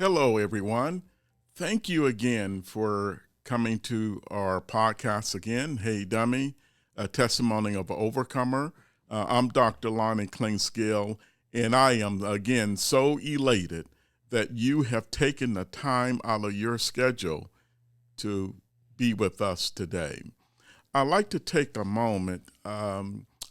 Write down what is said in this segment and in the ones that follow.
Hello, everyone. Thank you again for coming to our podcast again. Hey, Dummy, a testimony of an overcomer. I'm Dr. Lonnie Clinkscale, and I am again so elated that you have taken the time out of your schedule to be with us today. I'd like to take a moment,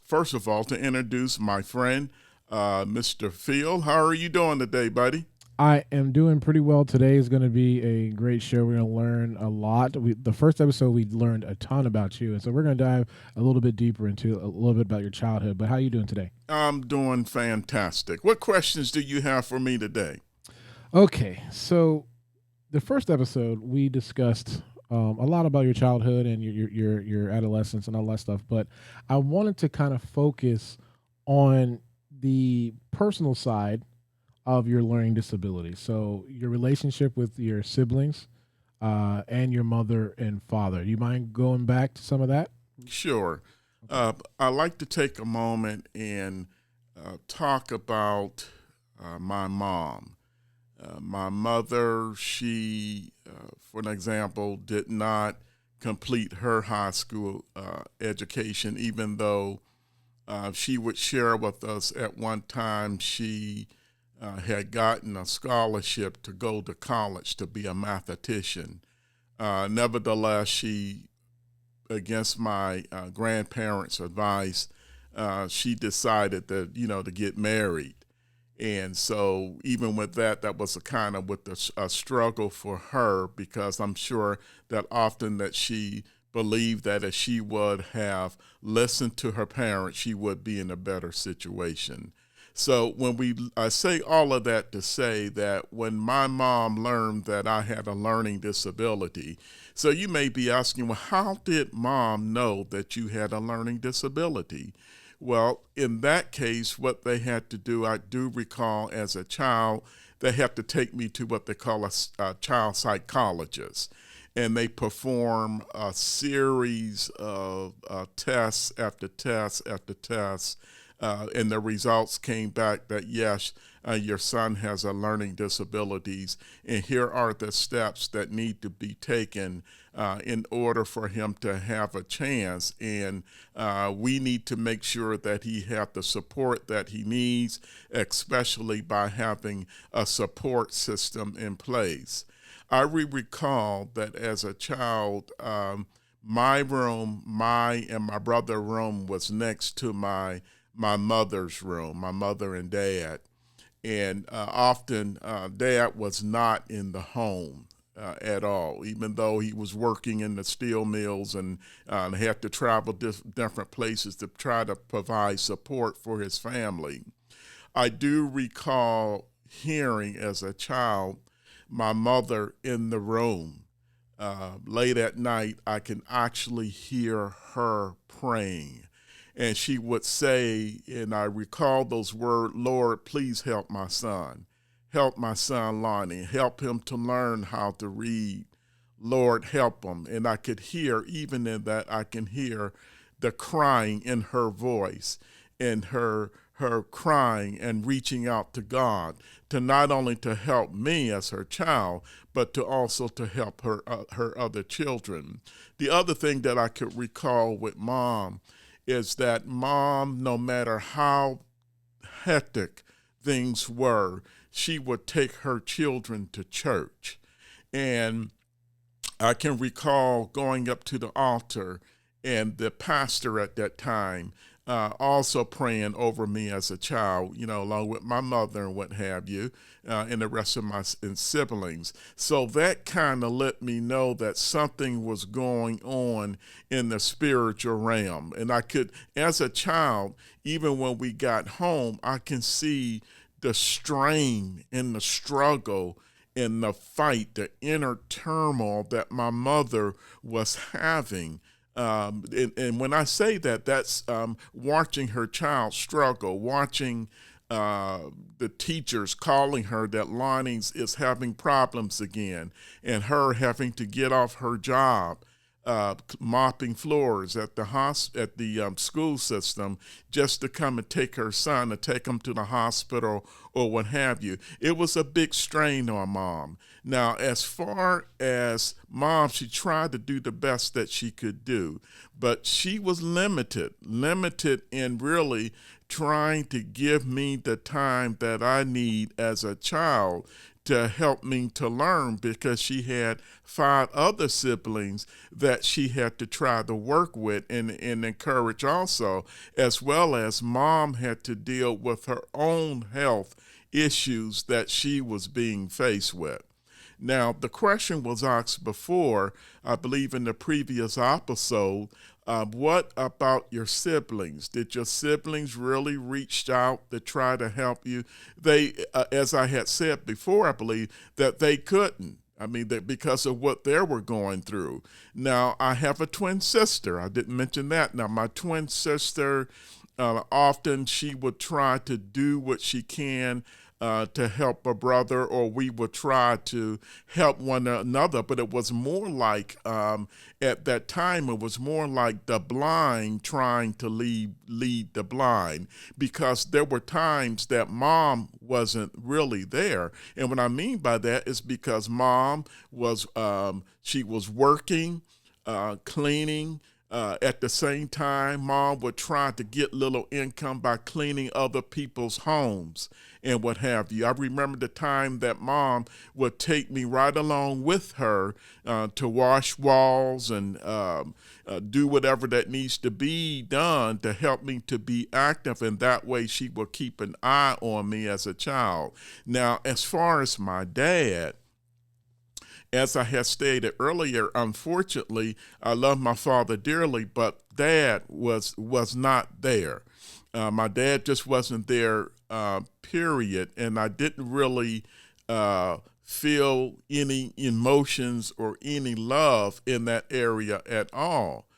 first of all, to introduce my friend, Mr. Phil. How are you doing today, buddy? I am doing pretty well. Today is going to be a great show. We're going to learn a lot. The first episode, we learned a ton about you, and so we're going to dive a little bit deeper into a little bit about your childhood. But how are you doing today? I'm doing fantastic. What questions do you have for me today? Okay, so the first episode we discussed a lot about your childhood and your adolescence and all that stuff. But I wanted to kind of focus on the personal side of your learning disability. So your relationship with your siblings and your mother and father. Do you mind going back to some of that? Sure. Okay. I'd like to take a moment and talk about my mom. My mother, she, for an example, did not complete her high school education, even though she would share with us at one time she had gotten a scholarship to go to college to be a mathematician. Nevertheless, she, against my grandparents' advice, she decided that to get married. And so, even with that, that was a kind of with a struggle for her because I'm sure that often that she believed that if she would have listened to her parents, she would be in a better situation. So I say all of that to say that when my mom learned that I had a learning disability, so you may be asking, well, how did mom know that you had a learning disability? Well, in that case, what they had to do, I do recall as a child, they had to take me to what they call a child psychologist. And they perform a series of tests after tests after tests. And the results came back that yes, your son has a learning disabilities, and here are the steps that need to be taken in order for him to have a chance. And we need to make sure that he have the support that he needs, especially by having a support system in place. I recall that as a child, my room, my and my brother's room was next to my mother's room, my mother and dad. And often dad was not in the home at all, even though he was working in the steel mills and had to travel different places to try to provide support for his family. I do recall hearing as a child my mother in the room. Late at night, I can actually hear her praying. And she would say, and I recall those words, Lord, please help my son. Help my son Lonnie. Help him to learn how to read. Lord, help him. And I could hear, even in that, I can hear the crying in her voice and her crying and reaching out to God to not only to help me as her child, but to also to help her other children. The other thing that I could recall with mom is that mom, no matter how hectic things were, she would take her children to church. And I can recall going up to the altar and the pastor at that time also praying over me as a child, along with my mother and what have you, and the rest of my siblings. So that kind of let me know that something was going on in the spiritual realm. And I could, as a child, even when we got home, I can see the strain and the struggle and the fight, the inner turmoil that my mother was having. And when I say that, that's watching her child struggle, watching the teachers calling her that Lonnie's is having problems again, and her having to get off her job mopping floors at the school system just to come and take her son to take him to the hospital or what have you. It was a big strain on mom. Now, as far as mom, she tried to do the best that she could do, but she was limited in really trying to give me the time that I need as a child to help me to learn, because she had 5 other siblings that she had to try to work with and encourage also, as well as mom had to deal with her own health issues that she was being faced with. Now, the question was asked before, I believe in the previous episode, what about your siblings? Did your siblings really reach out to try to help you? They, as I had said before, I believe that they couldn't. I mean, that because of what they were going through. Now, I have a twin sister. I didn't mention that. Now, my twin sister, often she would try to do what she can to help a brother, or we would try to help one another. But it was more like, at that time, it was more like the blind trying to lead the blind, because there were times that mom wasn't really there. And what I mean by that is because mom was, she was working, cleaning. At the same time, mom would try to get little income by cleaning other people's homes and what have you. I remember the time that mom would take me right along with her to wash walls and do whatever that needs to be done to help me to be active, and that way she will keep an eye on me as a child. Now, as far as my dad, as I had stated earlier, unfortunately, I love my father dearly, but dad was not there. My dad just wasn't there, period, and I didn't really feel any emotions or any love in that area at all.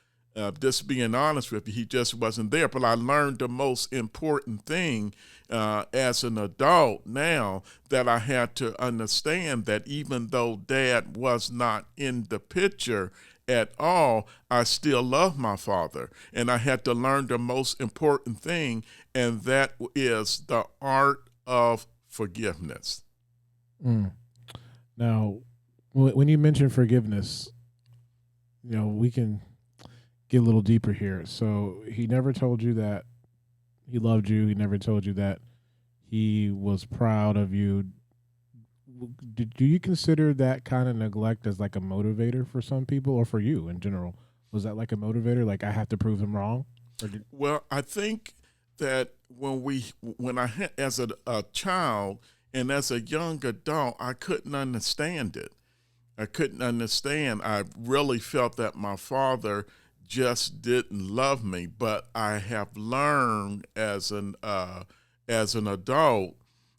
Just being honest with you, he just wasn't there. But I learned the most important thing as an adult now, that I had to understand that even though dad was not in the picture at all, I still love my father. And I had to learn the most important thing, and that is the art of forgiveness. Mm. Now, when you mention forgiveness, we can get a little deeper here. So he never told you that he loved you. He never told you that he was proud of you. Do you consider that kind of neglect as like a motivator for some people, or for you in general? Was that like a motivator? Like, I have to prove him wrong? Well, I think that when I had, as a child and as a young adult, I couldn't understand it. I couldn't understand. I really felt that my father just didn't love me. But I have learned as an adult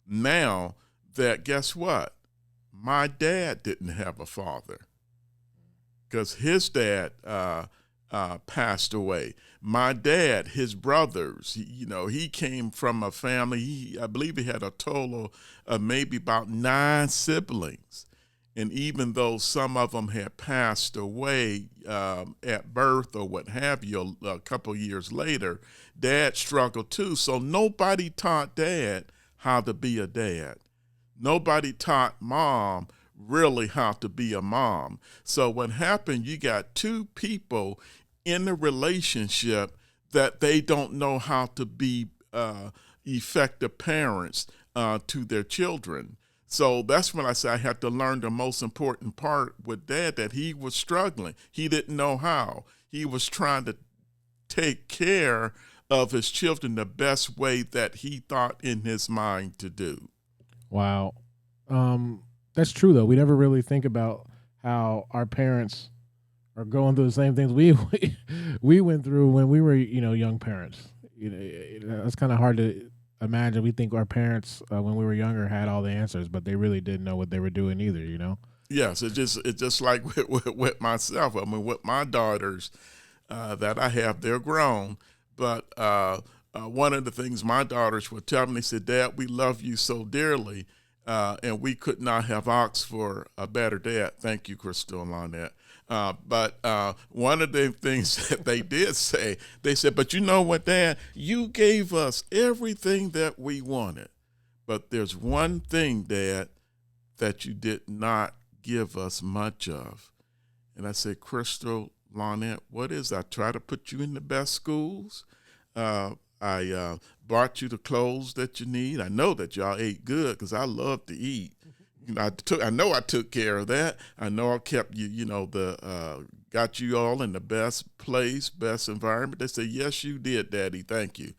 now that, guess what? My dad didn't have a father, because his dad passed away. My dad, his brothers, he came from a family. I believe he had a total of maybe about 9 siblings. And even though some of them had passed away at birth or what have you, a couple years later, dad struggled too. So nobody taught dad how to be a dad. Nobody taught mom really how to be a mom. So what happened, you got 2 people in a relationship that they don't know how to be effective parents to their children. So that's when I say I had to learn the most important part with dad, that he was struggling. He didn't know how. He was trying to take care of his children the best way that he thought in his mind to do. Wow. That's true, though. We never really think about how our parents are going through the same things we went through when we were, young parents. It's kind of hard to imagine. We think our parents, when we were younger, had all the answers, but they really didn't know what they were doing either. Yes, it's just like with myself. I mean, with my daughters that I have, they're grown, but one of the things my daughters would tell me, they said, "Dad, we love you so dearly, and we could not have asked for a better dad." Thank you, Crystal, on that. But one of the things that they did say, they said, but you know what, Dad? You gave us everything that we wanted. But there's one thing, Dad, that you did not give us much of. And I said, Crystal, Lonette, what is that? I try to put you in the best schools. I bought you the clothes that you need. I know that y'all ate good because I love to eat. I know I took care of that. I know I kept you, got you all in the best place, best environment. They say, yes, you did, Daddy. Thank you.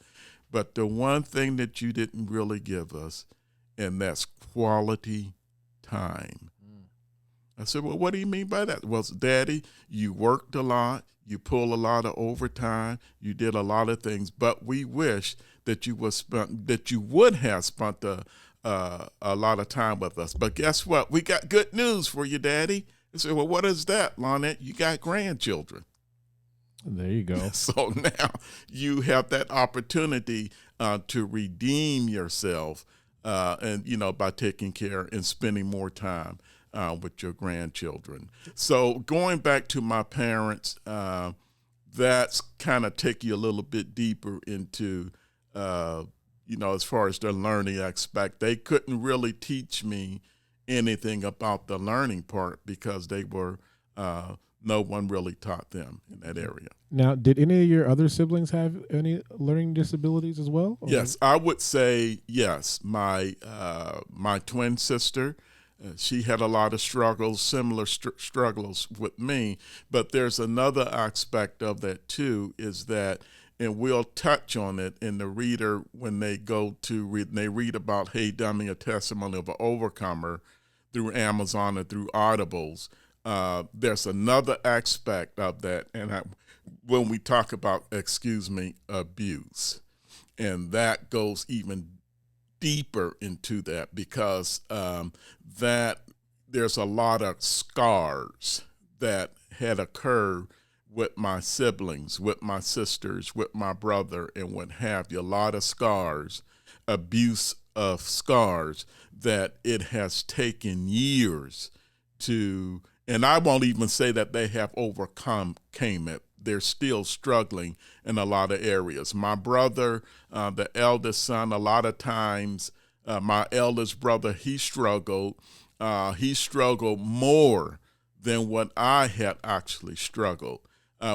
But the one thing that you didn't really give us, and that's quality time. I said, well, what do you mean by that? Well, Daddy, you worked a lot. You pull a lot of overtime. You did a lot of things, but we wish that you would have spent a lot of time with us. But guess what? We got good news for you, Daddy. I said, well, what is that, Lonette? You got grandchildren. There you go. So now you have that opportunity to redeem yourself, and by taking care and spending more time with your grandchildren. So going back to my parents, that's kind of take you a little bit deeper into, as far as the learning aspect. They couldn't really teach me anything about the learning part because they were, no one really taught them in that area. Now, did any of your other siblings have any learning disabilities as well? Or? Yes, I would say yes. My twin sister, she had a lot of struggles, similar struggles with me. But there's another aspect of that too, is that, and we'll touch on it in the reader when they go to read, and they read about Hey Dummy, a testimony of an overcomer through Amazon or through Audibles. There's another aspect of that, and when we talk about, abuse, and that goes even deeper into that because that there's a lot of scars that had occurred with my siblings, with my sisters, with my brother, and what have you. A lot of scars, abuse of scars that it has taken years to, and I won't even say that they have overcome it. They're still struggling in a lot of areas. My brother, the eldest son, a lot of times, my eldest brother, he struggled more than what I had actually struggled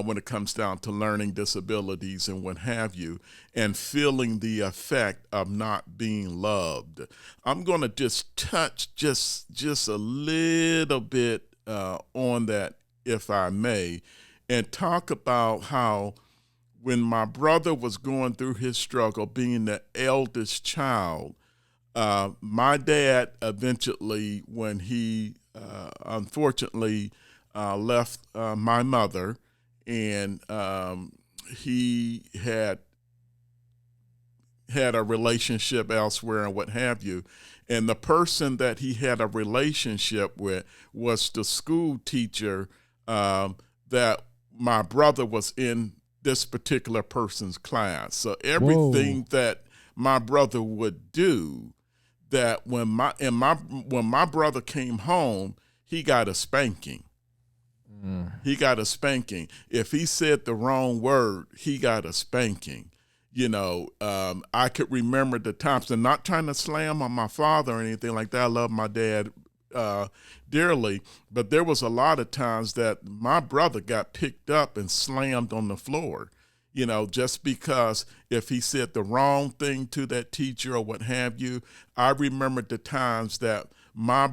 when it comes down to learning disabilities and what have you, and feeling the effect of not being loved. I'm going to just touch just a little bit on that, if I may, and talk about how when my brother was going through his struggle, being the eldest child, my dad eventually, when he unfortunately left my mother, and he had a relationship elsewhere and what have you, and the person that he had a relationship with was the school teacher that my brother was in this particular person's class. So everything that my brother would do, that when my brother came home, he got a spanking. He got a spanking. If he said the wrong word, he got a spanking. I could remember the times, and not trying to slam on my father or anything like that. I love my dad dearly, but there was a lot of times that my brother got picked up and slammed on the floor, just because if he said the wrong thing to that teacher or what have you. I remember the times that my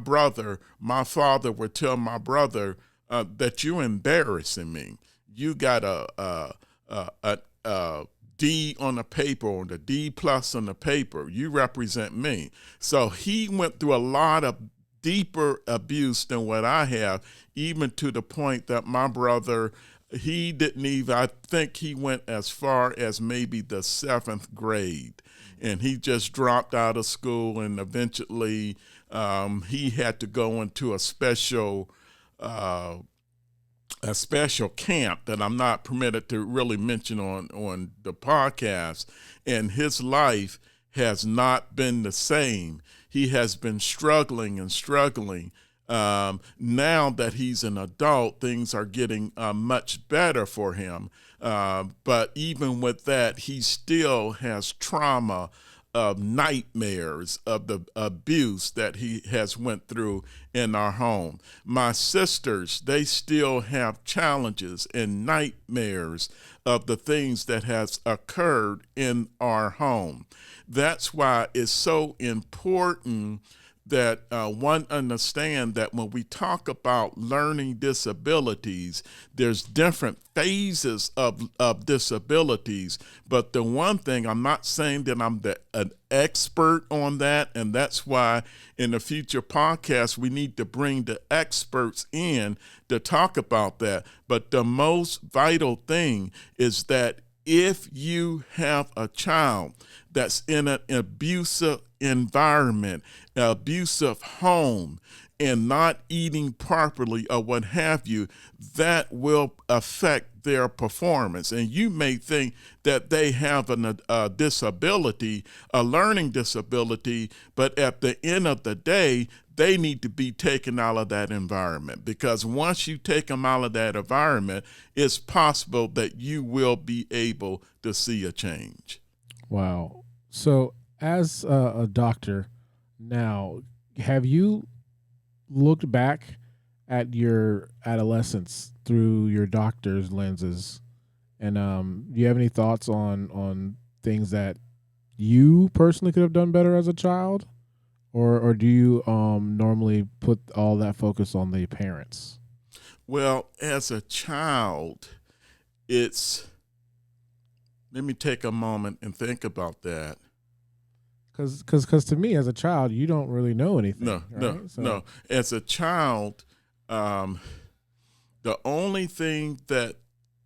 father would tell my brother that you're embarrassing me. You got a D on the paper, or the D plus on the paper. You represent me. So he went through a lot of deeper abuse than what I have, even to the point that my brother, he didn't even, I think he went as far as maybe the 7th grade, and he just dropped out of school, and eventually he had to go into a special camp that I'm not permitted to really mention on the podcast, and his life has not been the same. He has been struggling Now that he's an adult, things are getting much better for him. But even with that, he still has trauma of nightmares of the abuse that he has went through in our home. My sisters, they still have challenges and nightmares of the things that has occurred in our home. That's why it's so important that one understand that when we talk about learning disabilities, there's different phases of disabilities. But the one thing, I'm not saying that I'm an expert on that, and that's why in the future podcast, we need to bring the experts in to talk about that. But the most vital thing is that if you have a child that's in an abusive environment, an abusive home, and not eating properly or what have you, that will affect their performance. And you may think that they have a disability, a learning disability, but at the end of the day, they need to be taken out of that environment, because once you take them out of that environment, it's possible that you will be able to see a change. Wow. So, as a doctor now, have you looked back at your adolescence through your doctor's lenses, and do you have any thoughts on things that you personally could have done better as a child, or do you normally put all that focus on the parents? Well, as a child, let me take a moment and think about that. Because to me, as a child, you don't really know anything. No, right? no. As a child, the only thing that,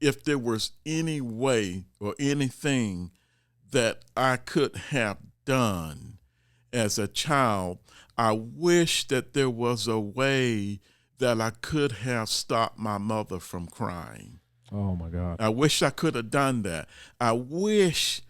if there was any way or anything that I could have done as a child, I wish that there was a way that I could have stopped my mother from crying. Oh my God. I wish I could have done that. I wish,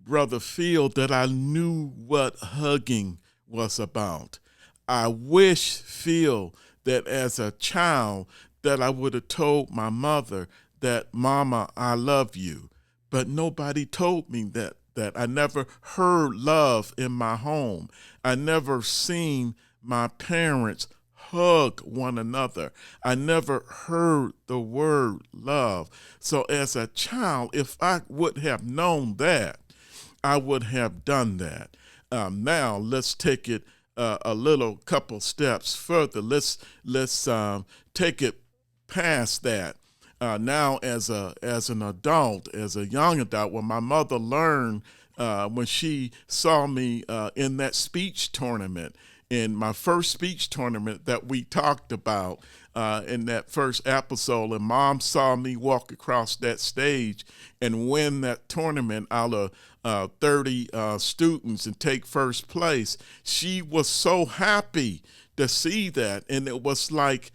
Brother Phil, that I knew what hugging was about. I wish, Phil, that as a child that I would have told my mother that, Mama, I love you. But nobody told me that. I never heard love in my home. I never seen my parents hug one another. I never heard the word love. So as a child, if I would have known that, I would have done that. Now let's take it a little couple steps further. Let's take it past that. Now, as an adult, as a young adult, when my mother learned, when she saw me in that speech tournament, in my first speech tournament that we talked about in that first episode, and Mom saw me walk across that stage and win that tournament out of 30 students and take first place, she was so happy to see that, and it was like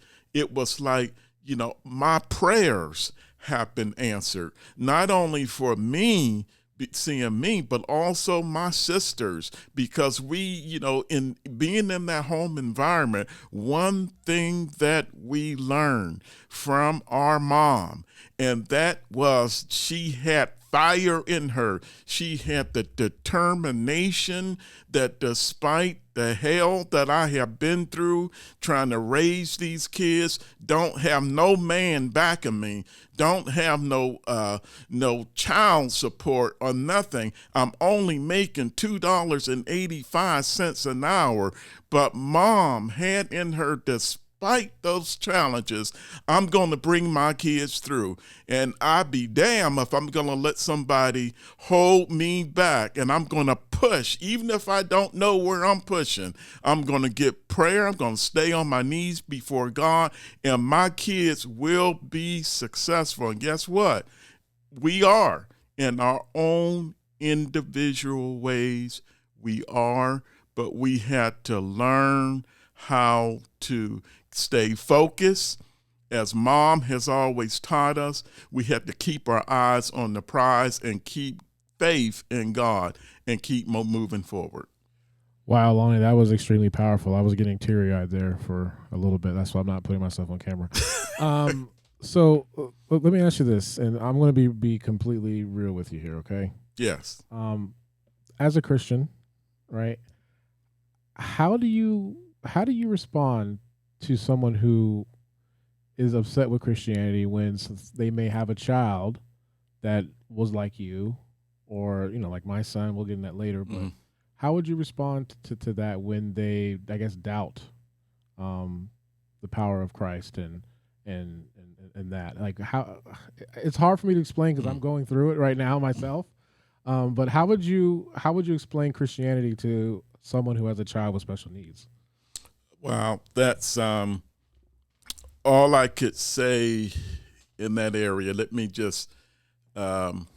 my prayers have been answered, not only for me seeing me, but also my sisters, because we, in being in that home environment, one thing that we learned from our mom, and that was she had fire in her. She had the determination that despite the hell that I have been through trying to raise these kids, don't have no man backing me, don't have no child support or nothing. I'm only making $2.85 an hour, but Mom had in her, despite those challenges, I'm going to bring my kids through. And I'd be damned if I'm going to let somebody hold me back. And I'm going to push, even if I don't know where I'm pushing. I'm going to get prayer. I'm going to stay on my knees before God, and my kids will be successful. And guess what? We are, in our own individual ways. We are, but we had to learn how to stay focused. As Mom has always taught us, we have to keep our eyes on the prize and keep faith in God and keep moving forward. Wow, Lonnie, that was extremely powerful. I was getting teary eyed there for a little bit. That's why I'm not putting myself on camera. Um, let me ask you this, and I'm going to be completely real with you here, okay? Yes. Um, as a Christian, right? How do you respond to someone who is upset with Christianity when they may have a child that was like you, or like my son? We'll get in that later, but Mhm. how would you respond to that when they, I guess, doubt um, the power of Christ and that? Like, how it's hard for me to explain because I'm Mhm. going through it right now myself. But how would you explain Christianity to someone who has a child with special needs? Wow, that's all I could say in that area. Let me just um,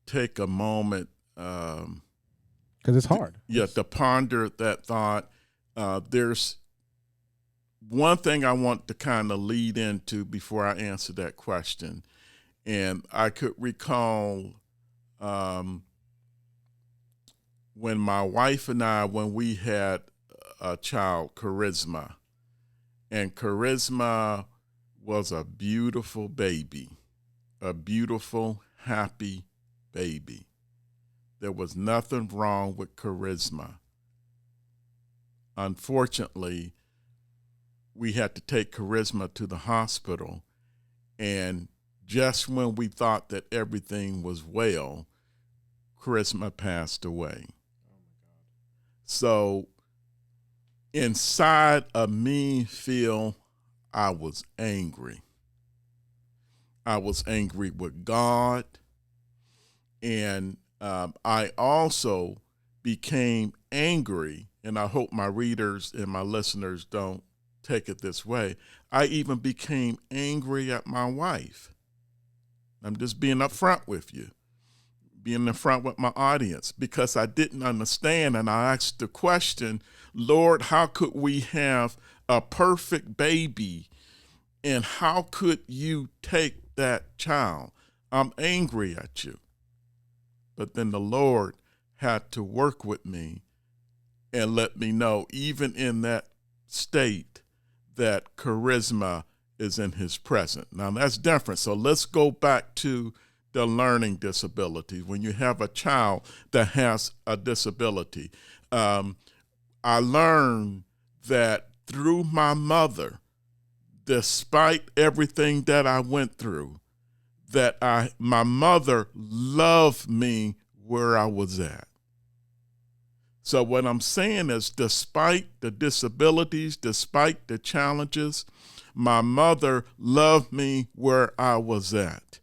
take a moment, Because it's hard. It's to ponder that thought. There's one thing I want to kind of lead into before I answer that question, and I could recall um, when my wife and I, when we had a child, Charisma, and Charisma was a beautiful baby, a beautiful, happy baby. There was nothing wrong with Charisma. Unfortunately, we had to take Charisma to the hospital, and just when we thought that everything was well, Charisma passed away. So inside of me, Phil, I was angry. I was angry with God, and I also became angry, and I hope my readers and my listeners don't take it this way. I even became angry at my wife. I'm just being upfront with you, being upfront with my audience, because I didn't understand, and I asked the question, Lord, how could we have a perfect baby, and how could you take that child? I'm angry at you. But then the Lord had to work with me and let me know, even in that state, that charisma is in his presence. Now that's different. So let's go back to the learning disabilities. When you have a child that has a disability, I learned that through my mother, despite everything that I went through, that my mother loved me where I was at. So what I'm saying is, despite the disabilities, despite the challenges, my mother loved me where I was at.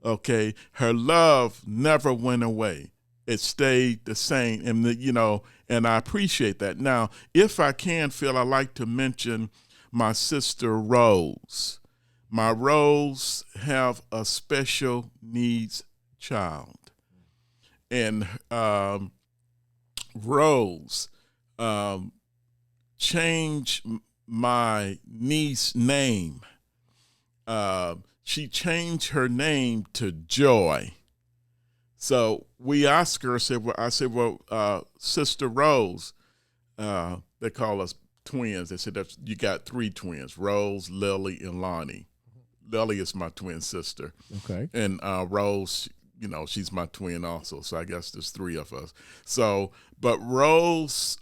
Okay, her love never went away. It stayed the same, and and I appreciate that. Now, if I can, Phil, I like to mention my sister Rose. My Rose have a special needs child, and Rose um, changed my niece's name. She changed her name to Joy. So we asked her, I said, well, Sister Rose, they call us twins. They said, you got three twins, Rose, Lily, and Lonnie. Lily is my twin sister. okay. And Rose, she's my twin also. So I guess there's three of us. So, but Rose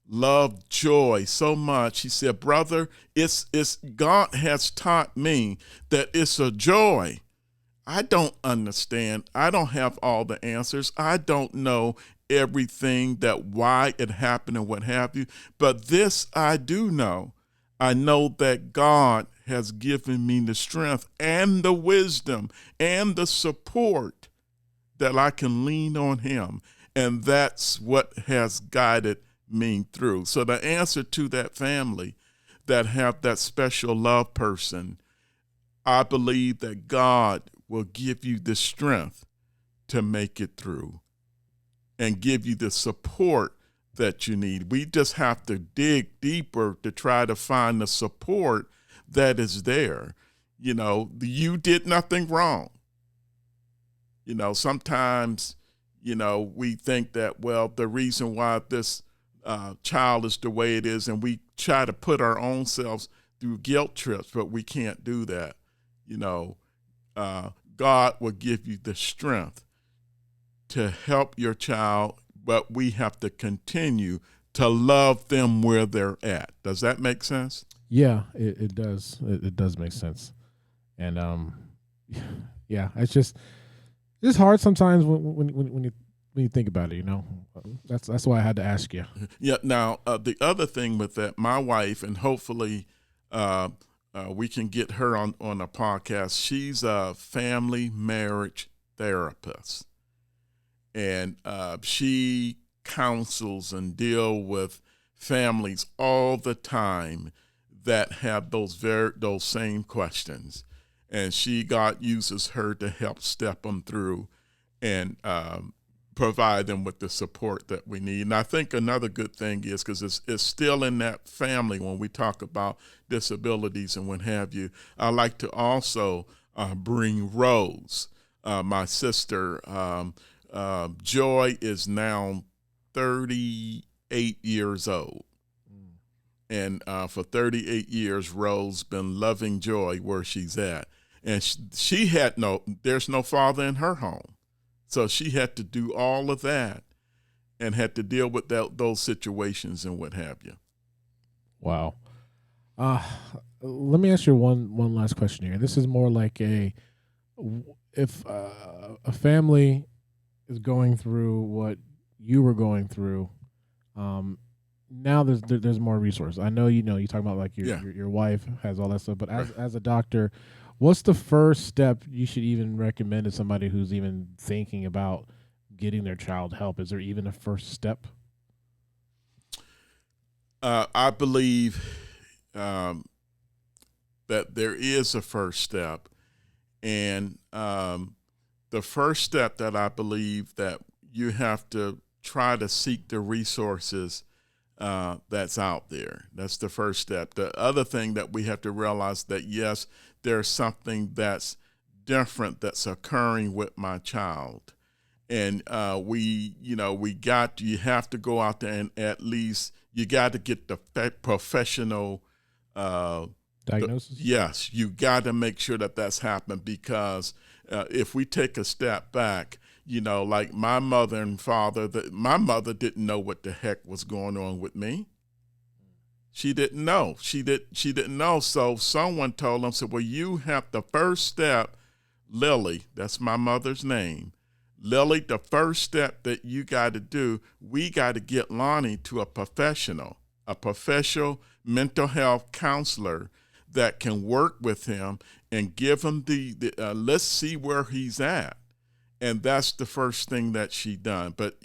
loved Joy so much. She said, brother, it's God has taught me that it's a joy. I don't understand. I don't have all the answers. I don't know everything, that why it happened and what have you. But this I do know. I know that God has given me the strength and the wisdom and the support that I can lean on him. And that's what has guided me through. So the answer to that family that have that special love person, I believe that God will give you the strength to make it through and give you the support that you need. We just have to dig deeper to try to find the support that is there. You did nothing wrong. Sometimes, We think that, well, the reason why this child is the way it is, and we try to put our own selves through guilt trips, but we can't do that. You know, God will give you the strength to help your child, but we have to continue to love them where they're at. Does that make sense? Yeah, it does. It does make sense. And yeah, it's hard sometimes when you think about it. That's why I had to ask you. Yeah. Now, the other thing with that, my wife, and hopefully we can get her on a podcast. She's a family marriage therapist, and she counsels and deal with families all the time that have those same questions, and God uses her to help step them through and provide them with the support that we need. And I think another good thing is, because it's still in that family when we talk about disabilities and what have you, I like to also bring Rose, my sister. Joy is now 38 years old. And for 38 years, Rose been loving Joy where she's at. And she had there's no father in her home. So she had to do all of that and had to deal with those situations and what have you. Wow. Let me ask you one last question here. This is more like if a family is going through what you were going through, now there's more resources. I know you talk about like your wife has all that stuff, but as a doctor, what's the first step you should even recommend to somebody who's even thinking about getting their child help? Is there even a first step? I believe that there is a first step, and the first step that I believe that you have to try to seek the resources that's out there. That's the first step. The other thing that we have to realize that, yes, there's something that's different that's occurring with my child. And you have to go out there and at least you got to get the professional diagnosis. Yes, you got to make sure that that's happened, because if we take a step back, like my mother and father, my mother didn't know what the heck was going on with me. She didn't know. She didn't know. So someone told them, said, well, you have the first step, Lily, that's my mother's name. Lily, the first step that you got to do, we got to get Lonnie to a professional mental health counselor that can work with him and give him let's see where he's at. And that's the first thing that she done. But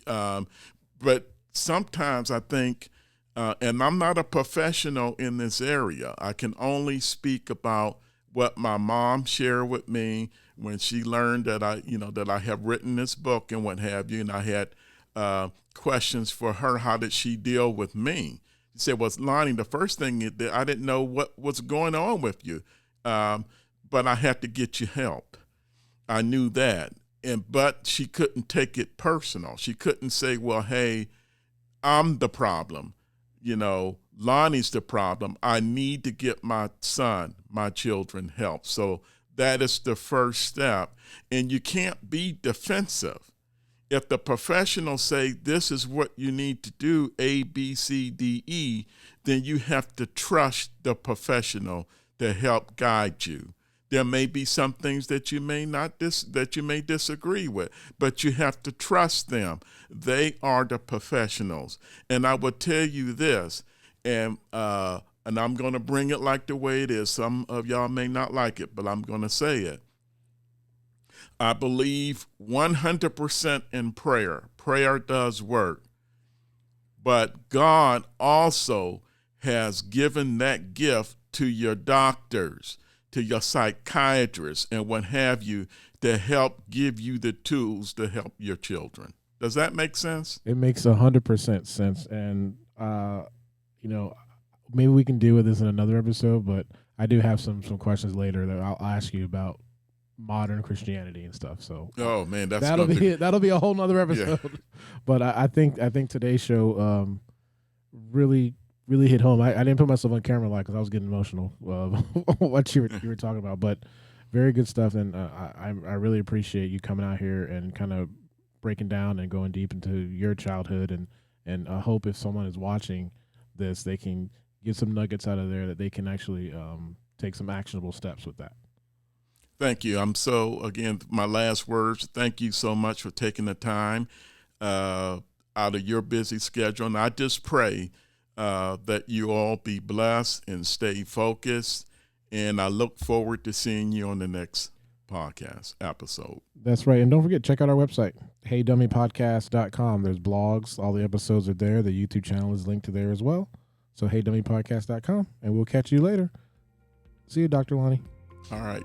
sometimes I think, and I'm not a professional in this area. I can only speak about what my mom shared with me when she learned that I have written this book and what have you. And I had questions for her. How did she deal with me? She said, well, Lonnie, the first thing is that I didn't know what was going on with you, but I had to get you help. I knew that. But she couldn't take it personal. She couldn't say, well, hey, I'm the problem. Lonnie's the problem. I need to get my children help. So that is the first step. And you can't be defensive. If the professionals say this is what you need to do, A, B, C, D, E, then you have to trust the professional to help guide you. There may be some things that you may disagree with, but you have to trust them. They are the professionals. And I will tell you this, and I'm going to bring it like the way it is. Some of y'all may not like it, but I'm going to say it. I believe 100% in prayer. Prayer does work. But God also has given that gift to your doctors, to your psychiatrists, and what have you, to help give you the tools to help your children. Does that make sense? It makes 100% sense. And, maybe we can deal with this in another episode, but I do have some questions later that I'll ask you about modern Christianity and stuff. So Oh man, that'll be a whole nother episode. Yeah. But I think today's show really hit home. I didn't put myself on camera a lot because I was getting emotional what you were talking about. But very good stuff, and I really appreciate you coming out here and kind of breaking down and going deep into your childhood. And I hope if someone is watching this, they can get some nuggets out of there that they can actually take some actionable steps with that. Thank you. Again, my last words, thank you so much for taking the time out of your busy schedule. And I just pray that you all be blessed and stay focused. And I look forward to seeing you on the next podcast episode. That's right. And don't forget, check out our website, heydummypodcast.com. There's blogs. All the episodes are there. The YouTube channel is linked to there as well. So heydummypodcast.com. And we'll catch you later. See you, Dr. Lonnie. All right.